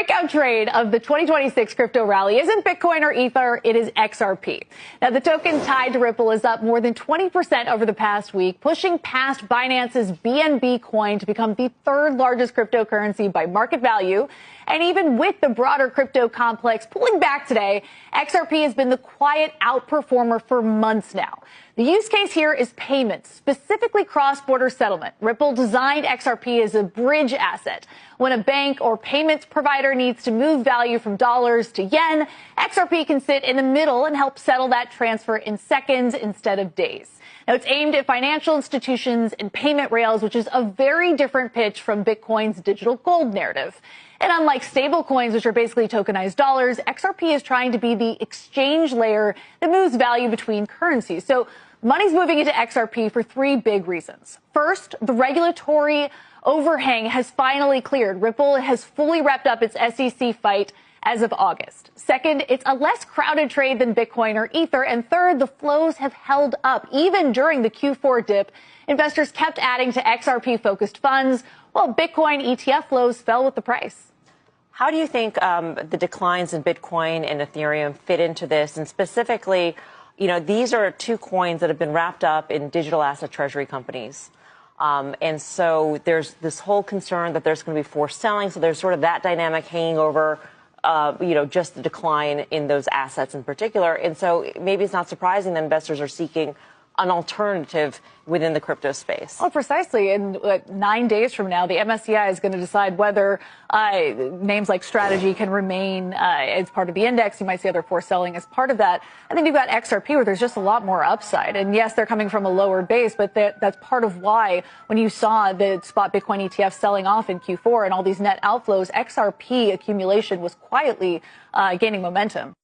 breakout trade of the 2026 crypto rally isn't Bitcoin or Ether, it is XRP. Now, the token tied to Ripple is up more than 20% over the past week, pushing past Binance's BNB coin to become the third largest cryptocurrency by market value. And even with the broader crypto complex pulling back today, XRP has been the quiet outperformer for months now. The use case here is payments, specifically cross-border settlement. Ripple designed XRP as a bridge asset. When a bank or payments provider needs to move value from dollars to yen, XRP can sit in the middle and help settle that transfer in seconds instead of days. Now, it's aimed at financial institutions and payment rails, which is a very different pitch from Bitcoin's digital gold narrative. And unlike stablecoins, which are basically tokenized dollars, XRP is trying to be the exchange layer that moves value between currencies. So money's moving into XRP for three big reasons. First, the regulatory overhang has finally cleared. Ripple has fully wrapped up its SEC fight as of August. Second, it's a less crowded trade than Bitcoin or Ether. And third, the flows have held up. Even during the Q4 dip, investors kept adding to XRP-focused funds, while Bitcoin ETF flows fell with the price. How do you think the declines in Bitcoin and Ethereum fit into this? And specifically, these are two coins that have been wrapped up in digital asset treasury companies. And so there's this whole concern that there's going to be forced selling. So there's sort of that dynamic hanging over, just the decline in those assets in particular. And so maybe it's not surprising that investors are seeking an alternative within the crypto space. Well, precisely. In 9 days from now, the MSCI is going to decide whether names like Strategy can remain as part of the index. You might see other forced selling as part of that. And then you've got XRP, where there's just a lot more upside. And yes, they're coming from a lower base, but that's part of why when you saw the spot Bitcoin ETF selling off in Q4 and all these net outflows, XRP accumulation was quietly gaining momentum.